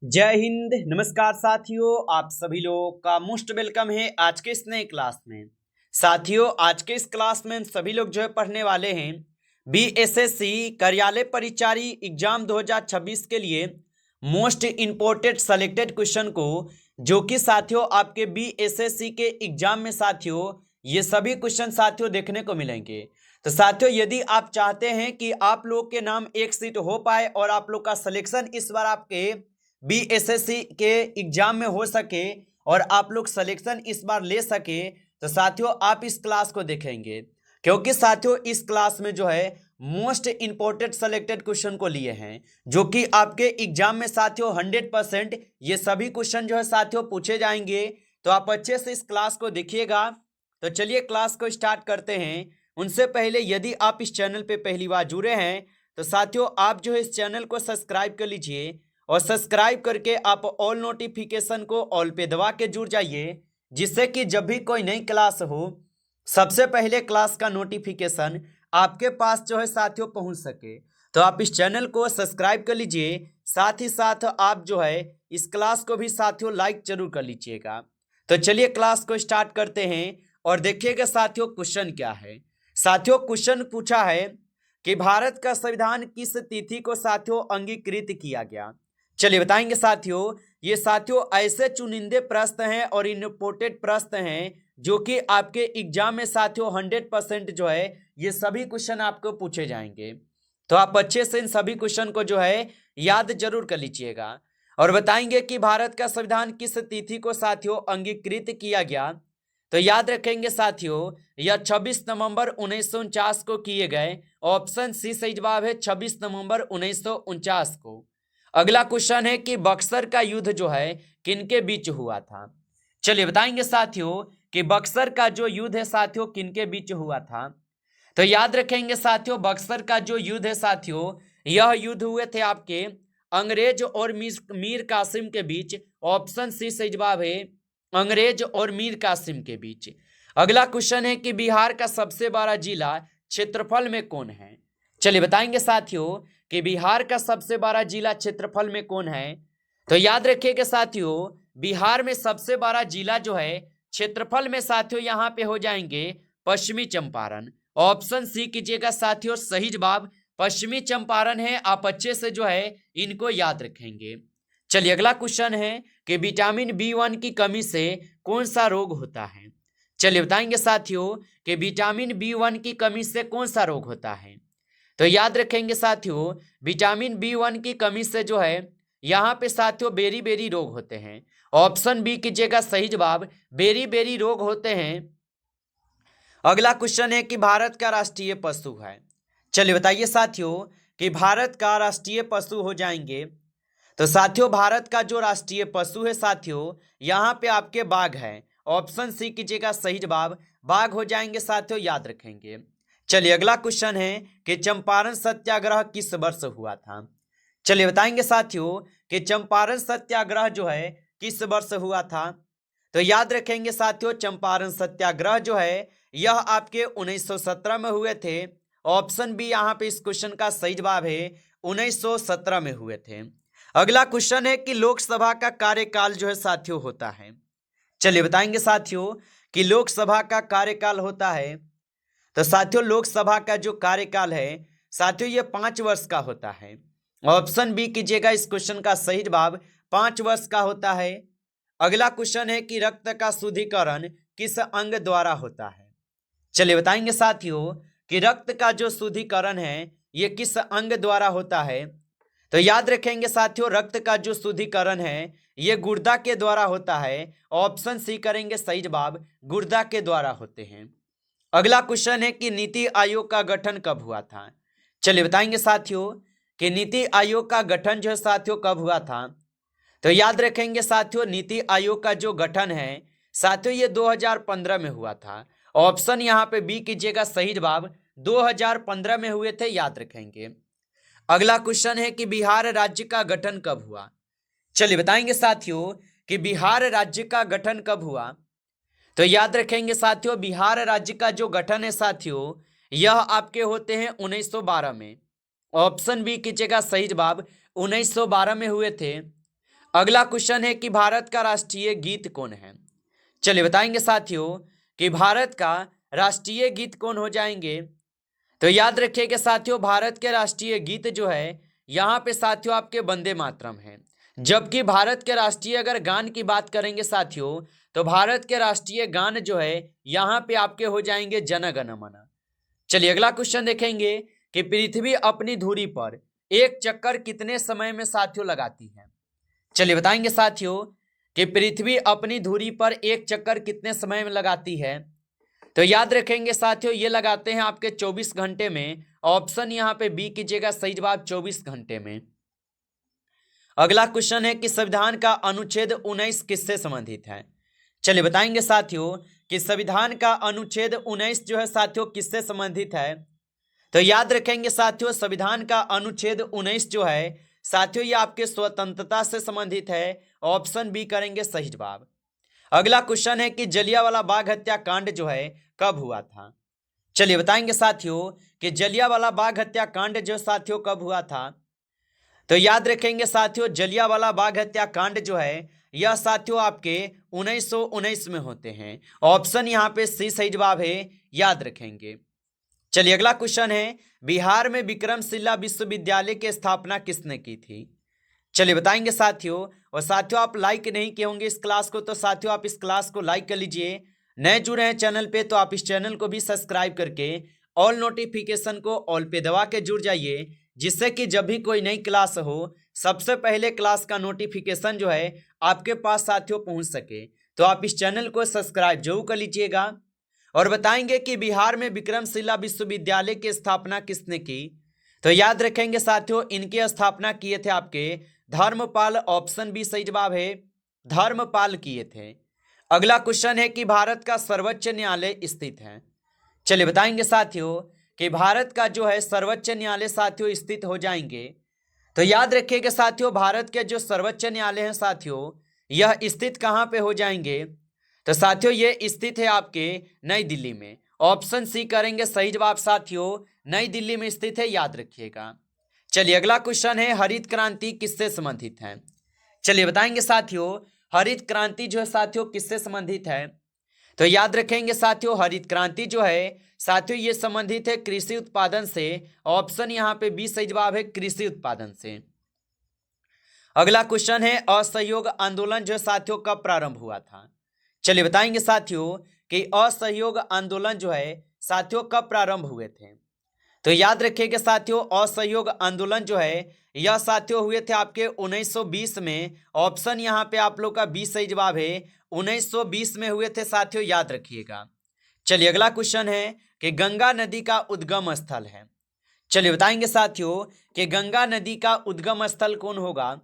जय हिंद। नमस्कार साथियों, आप सभी लोगों का मोस्ट वेलकम है आज के इस नए क्लास में। साथियों, आज के इस क्लास में हम सभी लोग जो है पढ़ने वाले हैं बीएसएससी कार्यालय परिचारी एग्जाम 2026 के लिए मोस्ट इंपोर्टेंट सेलेक्टेड क्वेश्चन को, जो कि साथियों आपके बीएसएससी के एग्जाम में साथियों ये सभी क्वेश्चन साथियों देखने को मिलेंगे। तो साथियों, यदि आप चाहते हैं कि आप लोग के नाम एक सीट हो पाए और आप लोग का सिलेक्शन इस बार आपके बीएसएससी के एग्जाम में हो सके और आप लोग सिलेक्शन इस बार ले सके, तो साथियों आप इस क्लास को देखेंगे, क्योंकि साथियों इस क्लास में जो है मोस्ट इंपोर्टेंट सेलेक्टेड क्वेश्चन को लिए हैं, जो कि आपके एग्जाम में साथियों 100% ये सभी क्वेश्चन जो है साथियों पूछे जाएंगे। तो आप अच्छे से इस क्लास को देखिएगा। तो चलिए क्लास को स्टार्ट करते हैं। उनसे पहले यदि आप इस चैनल पे पहली बार जुड़े हैं तो साथियों आप जो है इस चैनल को सब्सक्राइब कर लीजिए और सब्सक्राइब करके आप ऑल नोटिफिकेशन को ऑल पे दबा के जुड़ जाइए, जिससे कि जब भी कोई नई क्लास हो सबसे पहले क्लास का नोटिफिकेशन आपके पास जो है साथियों पहुंच सके। तो आप इस चैनल को सब्सक्राइब कर लीजिए, साथ ही साथ आप जो है इस क्लास को भी साथियों लाइक जरूर कर लीजिएगा। तो चलिए क्लास को स्टार्ट करते हैं और देखिएगा साथियों क्वेश्चन क्या है। साथियों क्वेश्चन पूछा है कि भारत का संविधान किस तिथि को साथियों अंगीकृत किया गया। चलिए बताएंगे साथियों। ये साथियों ऐसे चुनिंदे प्रश्न हैं और इंपोर्टेंट प्रश्न हैं जो कि आपके एग्जाम में साथियों 100% जो है ये सभी क्वेश्चन आपको पूछे जाएंगे। तो आप अच्छे से इन सभी क्वेश्चन को जो है याद जरूर कर लीजिएगा और बताएंगे कि भारत का संविधान किस तिथि को साथियों अंगीकृत किया गया। तो याद रखेंगे साथियों यह 26 नवंबर 1949 को किए गए। ऑप्शन सी सही जवाब है 26 नवंबर 1949 को। अगला क्वेश्चन है कि बक्सर का युद्ध जो है किनके बीच हुआ था। चलिए बताएंगे साथियों कि बक्सर का जो युद्ध है साथियों किनके बीच हुआ था। तो याद रखेंगे साथियों बक्सर का जो युद्ध है साथियों यह युद्ध हुए थे आपके अंग्रेज और मीर कासिम के बीच। ऑप्शन सी सही जवाब है अंग्रेज और मीर कासिम के बीच। अगला क्वेश्चन है कि बिहार का सबसे बड़ा जिला क्षेत्रफल में कौन है। चलिए बताएंगे साथियों कि बिहार का सबसे बड़ा जिला क्षेत्रफल में कौन है। तो याद रखिएगा साथियों बिहार में सबसे बड़ा जिला जो है क्षेत्रफल में साथियों यहाँ पे हो जाएंगे पश्चिमी चंपारण। ऑप्शन सी कीजिएगा साथियों सही जवाब पश्चिमी चंपारण है। आप अच्छे से जो है इनको याद रखेंगे। चलिए अगला क्वेश्चन है कि विटामिन B1 की कमी से कौन सा रोग होता है। चलिए बताएंगे साथियों कि विटामिन B1 की कमी से कौन सा रोग होता है। तो याद रखेंगे साथियों विटामिन B1 की कमी से जो है यहाँ पे साथियों बेरी बेरी रोग होते हैं। ऑप्शन बी कीजिएगा सही जवाब बेरी बेरी रोग होते हैं। अगला क्वेश्चन है कि भारत का राष्ट्रीय पशु है। चलिए बताइए साथियों कि भारत का राष्ट्रीय पशु हो जाएंगे। तो साथियों भारत का जो राष्ट्रीय पशु है साथियों यहाँ पे आपके बाघ है। ऑप्शन सी कीजिएगा सही जवाब बाघ हो जाएंगे साथियों, याद रखेंगे। चलिए अगला क्वेश्चन है कि चंपारण सत्याग्रह किस वर्ष हुआ था। चलिए बताएंगे साथियों कि चंपारण सत्याग्रह जो है किस वर्ष हुआ था। तो याद रखेंगे साथियों चंपारण सत्याग्रह जो है यह आपके 1917 में हुए थे। ऑप्शन बी यहाँ पे इस क्वेश्चन का सही जवाब है 1917 में हुए थे। अगला क्वेश्चन है कि लोकसभा का कार्यकाल जो है साथियों होता है। चलिए बताएंगे साथियों कि लोकसभा का कार्यकाल होता है। तो साथियों लोकसभा का जो कार्यकाल है साथियों ये 5 वर्ष का होता है। ऑप्शन बी कीजिएगा इस क्वेश्चन का सही जवाब 5 वर्ष का होता है। अगला क्वेश्चन है कि रक्त का शुद्धिकरण किस अंग द्वारा होता है। चलिए बताएंगे साथियों कि रक्त का जो शुद्धिकरण है ये किस अंग द्वारा होता है। तो याद रखेंगे साथियों रक्त का जो शुद्धिकरण है ये गुर्दा के द्वारा होता है। ऑप्शन सी करेंगे सही जवाब गुर्दा के द्वारा होते हैं। अगला क्वेश्चन है कि नीति आयोग का गठन कब हुआ था। चलिए बताएंगे साथियों कि नीति आयोग का गठन जो है साथियों कब हुआ था। तो याद रखेंगे साथियों नीति आयोग का जो गठन है साथियों ये 2015 में हुआ था। ऑप्शन यहाँ पे बी कीजिएगा सही जवाब 2015 में हुए थे, याद रखेंगे। अगला क्वेश्चन है कि बिहार राज्य का गठन कब हुआ। चलिए बताएंगे साथियों कि बिहार राज्य का गठन कब हुआ। तो याद रखेंगे साथियों बिहार राज्य का जो गठन है साथियों यह आपके होते हैं 1912 में। ऑप्शन बी कीजिएगा सही जवाब 1912 में हुए थे। अगला क्वेश्चन है कि भारत का राष्ट्रीय गीत कौन है। चलिए बताएंगे साथियों कि भारत का राष्ट्रीय गीत कौन हो जाएंगे। तो याद रखिएगा साथियों, भारत के राष्ट्रीय गीत जो है यहाँ पे साथियों आपके वंदे मातरम है। जबकि भारत के राष्ट्रीय अगर गान की बात करेंगे साथियों, तो भारत के राष्ट्रीय गान जो है यहाँ पे आपके हो जाएंगे जन गण मन। चलिए अगला क्वेश्चन देखेंगे कि पृथ्वी अपनी धुरी पर एक चक्कर कितने समय में साथियों लगाती है। चलिए बताएंगे साथियों कि पृथ्वी अपनी धुरी पर एक चक्कर कितने समय में लगाती है। तो याद रखेंगे साथियों, ये लगाते हैं आपके 24 घंटे में। ऑप्शन यहाँ पे बी कीजिएगा, सही जवाब 24 घंटे में। अगला क्वेश्चन है कि संविधान का अनुच्छेद 19 किससे संबंधित है। चलिए बताएंगे साथियों कि संविधान का अनुच्छेद 19 जो है साथियों किससे संबंधित है। तो याद रखेंगे साथियों, संविधान का अनुच्छेद 19 जो है साथियों ये आपके स्वतंत्रता से संबंधित है। ऑप्शन बी करेंगे सही जवाब। अगला क्वेश्चन है कि जलियांवाला बाग हत्याकांड जो है कब हुआ था। चलिए बताएंगे साथियों कि जलियांवाला बाग हत्याकांड जो साथियों कब हुआ था। तो याद रखेंगे साथियों, जलियांवाला बाग हत्याकांड जो है यह साथियों आपके 1919 में होते हैं। ऑप्शन यहाँ पे सी सही जवाब है, याद रखेंगे। चलिए अगला क्वेश्चन है, बिहार में विक्रमशिला विश्वविद्यालय की स्थापना किसने की थी। चलिए बताएंगे साथियों। और साथियों आप लाइक नहीं किए होंगे इस क्लास को, तो साथियों आप इस क्लास को लाइक कर लीजिए। नए जुड़े हैं चैनल पे तो आप इस चैनल को भी सब्सक्राइब करके ऑल नोटिफिकेशन को ऑल पे दबा के जुड़ जाइए, जिससे कि जब भी कोई नई क्लास हो सबसे पहले क्लास का नोटिफिकेशन जो है आपके पास साथियों पहुंच सके। तो आप इस चैनल को सब्सक्राइब जरूर कर लीजिएगा। और बताएंगे कि बिहार में विक्रमशिला विश्वविद्यालय की स्थापना किसने की। तो याद रखेंगे साथियों, इनकी स्थापना किए थे आपके धर्मपाल। ऑप्शन बी सही जवाब है, धर्मपाल किए थे। अगला क्वेश्चन है कि भारत का सर्वोच्च न्यायालय स्थित है। चलिए बताएंगे साथियों कि भारत का जो है सर्वोच्च न्यायालय साथियों स्थित हो जाएंगे। तो याद रखिएगा साथियों, भारत के जो सर्वोच्च न्यायालय हैं साथियों यह स्थित कहाँ पे हो जाएंगे। तो साथियों ये स्थित है आपके नई दिल्ली में। ऑप्शन सी करेंगे सही जवाब साथियों, नई दिल्ली में स्थित है, याद रखिएगा। चलिए अगला क्वेश्चन है, हरित क्रांति किससे संबंधित है। चलिए बताएंगे साथियों, हरित क्रांति जो है साथियों किससे संबंधित है। तो याद रखेंगे साथियों, हरित क्रांति जो है साथियों ये संबंधित है कृषि उत्पादन से। ऑप्शन यहाँ पे बी सही जवाब है, कृषि उत्पादन से। अगला क्वेश्चन है, असहयोग आंदोलन जो है साथियों कब प्रारंभ हुआ था। चलिए बताएंगे साथियों कि असहयोग आंदोलन जो है साथियों कब प्रारंभ हुए थे। तो याद रखिएगा साथियों, असहयोग आंदोलन जो है यह साथियों हुए थे आपके 1920 में। ऑप्शन यहाँ पे आप लोग का बी सही जवाब है, 1920 में हुए थे साथियों, याद रखिएगा। चलिए अगला क्वेश्चन है कि गंगा नदी का उद्गम स्थल है। चलिए बताएंगे साथियों कि गंगा नदी का उद्गम स्थल कौन होगा।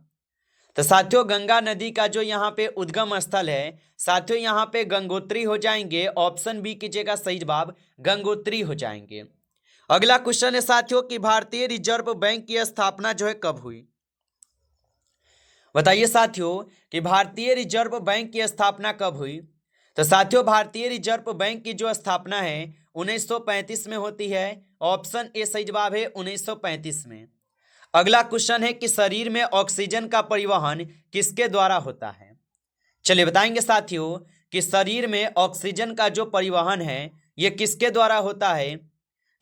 तो साथियों गंगा नदी का जो यहाँ पे उद्गम स्थल है साथियों यहाँ पे गंगोत्री हो जाएंगे। ऑप्शन बी कीजिएगा सही जवाब, गंगोत्री हो जाएंगे। अगला क्वेश्चन है साथियों कि भारतीय रिजर्व बैंक की स्थापना जो है कब हुई। बताइए साथियों कि भारतीय रिजर्व बैंक की स्थापना कब हुई। तो साथियों भारतीय रिजर्व बैंक की जो स्थापना है 1935 में होती है। ऑप्शन ए सही जवाब है, 1935 में। अगला क्वेश्चन है कि शरीर में ऑक्सीजन का परिवहन किसके द्वारा होता है। चलिए बताएंगे साथियों कि शरीर में ऑक्सीजन का जो परिवहन है यह किसके द्वारा होता है।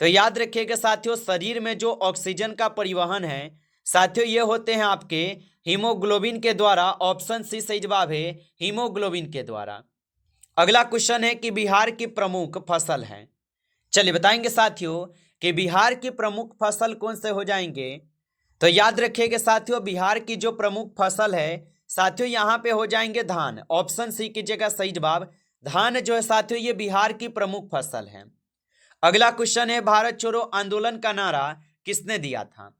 तो याद रखिएगा साथियों, शरीर में जो ऑक्सीजन का परिवहन है साथियों ये होते हैं आपके हीमोग्लोबिन के द्वारा। ऑप्शन सी सही जवाब है, हीमोग्लोबिन के द्वारा। अगला क्वेश्चन है कि बिहार की प्रमुख फसल है। चलिए बताएंगे साथियों कि बिहार की प्रमुख फसल कौन से हो जाएंगे। तो याद रखिएगा साथियों, बिहार की जो प्रमुख फसल है साथियों यहाँ पे हो जाएंगे धान। ऑप्शन सी कीजिएगा सही जवाब, धान जो है साथियों ये बिहार की प्रमुख फसल है। अगला क्वेश्चन है, भारत छोड़ो आंदोलन का नारा किसने दिया था।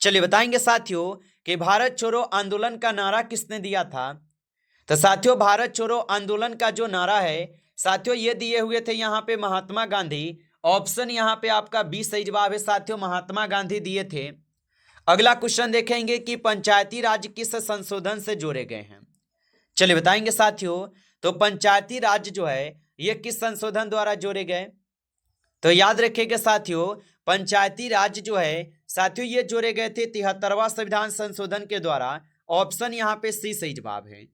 चलिए बताएंगे साथियों कि भारत छोड़ो आंदोलन का नारा किसने दिया था। तो साथियों भारत छोड़ो आंदोलन का जो नारा है साथियों ये दिए हुए थे यहाँ पे महात्मा गांधी। ऑप्शन यहाँ पे आपका बी सही जवाब है साथियों, महात्मा गांधी दिए थे। अगला क्वेश्चन देखेंगे कि पंचायती राज किस संशोधन से जोड़े गए हैं। चलिए बताएंगे साथियों, तो पंचायती राज जो है ये किस संशोधन द्वारा जोड़े गए। तो याद रखिएगा साथियों, पंचायती राज जो है साथियों ये जोड़े गए थे 73वां संविधान संशोधन के द्वारा। ऑप्शन यहाँ पे सी सही जवाब है।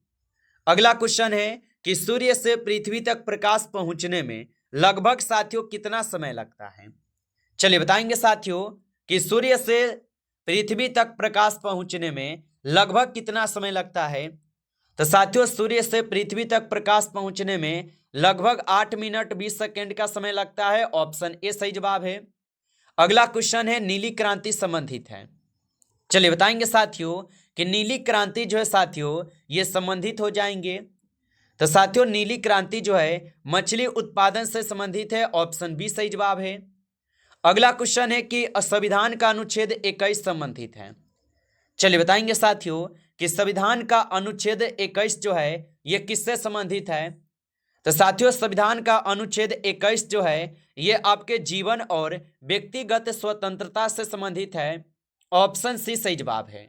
अगला क्वेश्चन है कि सूर्य से पृथ्वी तक प्रकाश पहुंचने में लगभग साथियों कितना समय लगता है। चलिए बताएंगे साथियों कि सूर्य से पृथ्वी तक प्रकाश पहुंचने में लगभग कितना समय लगता है। तो साथियों सूर्य से पृथ्वी तक प्रकाश पहुंचने में लगभग 8 मिनट 20 सेकेंड का समय लगता है। ऑप्शन ए सही जवाब है। अगला क्वेश्चन है नीली क्रांति संबंधित है। चलिए बताएंगे साथियों कि नीली क्रांति जो है साथियों ये संबंधित हो जाएंगे। तो साथियों नीली क्रांति जो है मछली उत्पादन से संबंधित है। ऑप्शन बी सही जवाब है। अगला क्वेश्चन है कि संविधान का अनुच्छेद 21 संबंधित है। चलिए बताएंगे साथियों कि संविधान का अनुच्छेद 21 जो है ये किससे संबंधित है। तो साथियों संविधान का अनुच्छेद 21 जो है ये आपके जीवन और व्यक्तिगत स्वतंत्रता से संबंधित है। ऑप्शन सी सही जवाब है।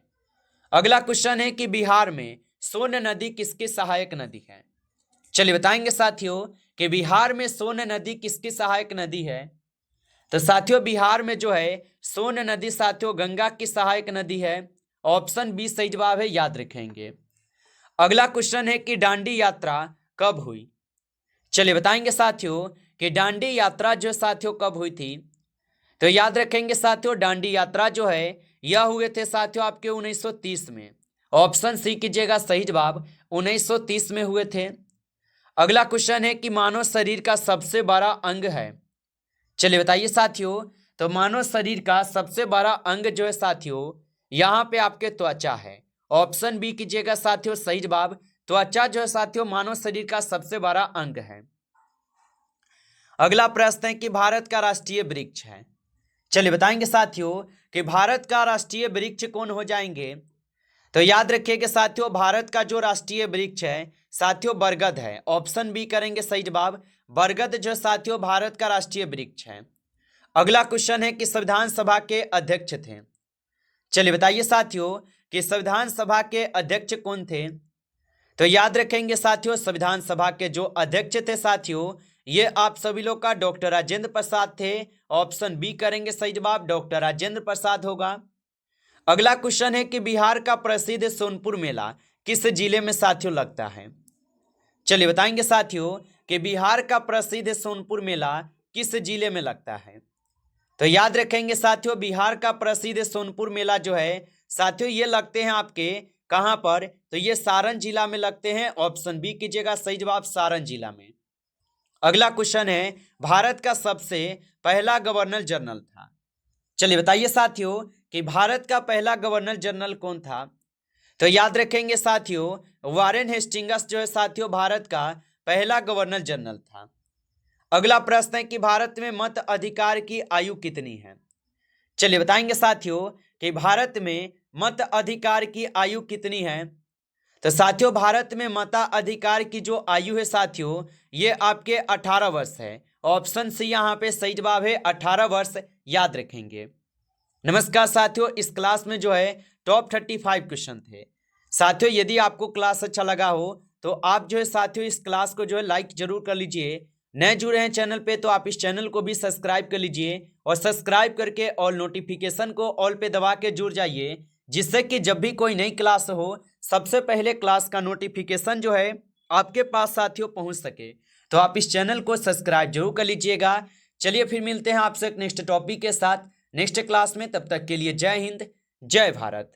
अगला क्वेश्चन है कि बिहार में सोन नदी किसकी सहायक नदी है। चलिए बताएंगे साथियों कि बिहार में सोन नदी किसकी सहायक नदी है। तो साथियों बिहार में जो है सोन नदी साथियों गंगा की सहायक नदी है। ऑप्शन बी सही जवाब है, याद रखेंगे। अगला क्वेश्चन है कि दांडी यात्रा कब हुई। चलिए बताएंगे साथियों कि दांडी यात्रा जो साथियों कब हुई थी। तो याद रखेंगे साथियों दांडी यात्रा जो है यह हुए थे साथियों आपके 1930 में। ऑप्शन सी कीजिएगा सही जवाब, 1930 में हुए थे। अगला क्वेश्चन है कि मानव शरीर का सबसे बड़ा अंग है। चलिए बताइए साथियों तो मानव शरीर का सबसे बड़ा अंग जो है साथियों यहाँ पे आपके त्वचा है। ऑप्शन बी कीजिएगा साथियों सही जवाब, त्वचा जो है साथियों मानव शरीर का सबसे बड़ा अंग है। अगला प्रश्न है कि भारत का राष्ट्रीय वृक्ष है। चलिए बताएंगे साथियों कि भारत का राष्ट्रीय वृक्ष कौन हो जाएंगे। तो याद रखिएगा साथियों भारत का जो राष्ट्रीय वृक्ष है साथियों बरगद है। ऑप्शन बी करेंगे सही जवाब, बरगद जो साथियों भारत का राष्ट्रीय वृक्ष है। अगला क्वेश्चन है कि संविधान सभा के अध्यक्ष थे। चलिए बताइए साथियों कि संविधान सभा के अध्यक्ष कौन थे। तो याद रखेंगे साथियों संविधान सभा के जो अध्यक्ष थे साथियों ये आप सभी लोग का डॉक्टर राजेंद्र प्रसाद थे। ऑप्शन बी करेंगे सही जवाब, डॉक्टर राजेंद्र प्रसाद होगा। अगला क्वेश्चन है कि बिहार का प्रसिद्ध सोनपुर मेला किस जिले में साथियों लगता है। चलिए बताएंगे साथियों कि बिहार का प्रसिद्ध सोनपुर मेला किस जिले में लगता है। तो याद रखेंगे साथियों बिहार का प्रसिद्ध सोनपुर मेला जो है साथियों ये लगते हैं आपके कहां पर, तो ये सारण जिला में लगते हैं। ऑप्शन बी कीजिएगा सही जवाब, सारण जिला में। अगला क्वेश्चन है भारत का सबसे पहला गवर्नर जनरल था। चलिए बताइए साथियों कि भारत का पहला गवर्नर जनरल कौन था। तो याद रखेंगे साथियों वारेन हेस्टिंग्स जो है साथियों भारत का पहला गवर्नर जनरल था। अगला प्रश्न है कि भारत में मत अधिकार की आयु कितनी है। चलिए बताएंगे साथियों कि भारत में मत अधिकार की आयु कितनी है। तो साथियों भारत में मताधिकार की जो आयु है साथियों ये आपके 18 वर्ष है। ऑप्शन सी यहाँ पे सही जवाब है, 18 वर्ष, याद रखेंगे। नमस्कार साथियों इस क्लास में जो है टॉप 35 क्वेश्चन थे। साथियों यदि आपको क्लास अच्छा लगा हो तो आप जो है साथियों इस क्लास को जो है लाइक जरूर कर लीजिए। नए जुड़े हैं चैनल पे तो आप इस चैनल को भी सब्सक्राइब कर लीजिए और सब्सक्राइब करके ऑल नोटिफिकेशन को ऑल पे दबा के जुड़ जाइए, जिससे कि जब भी कोई नई क्लास हो सबसे पहले क्लास का नोटिफिकेशन जो है आपके पास साथियों पहुंच सके। तो आप इस चैनल को सब्सक्राइब जरूर कर लीजिएगा। चलिए फिर मिलते हैं आपसे नेक्स्ट टॉपिक के साथ नेक्स्ट क्लास में, तब तक के लिए जय हिंद जय भारत।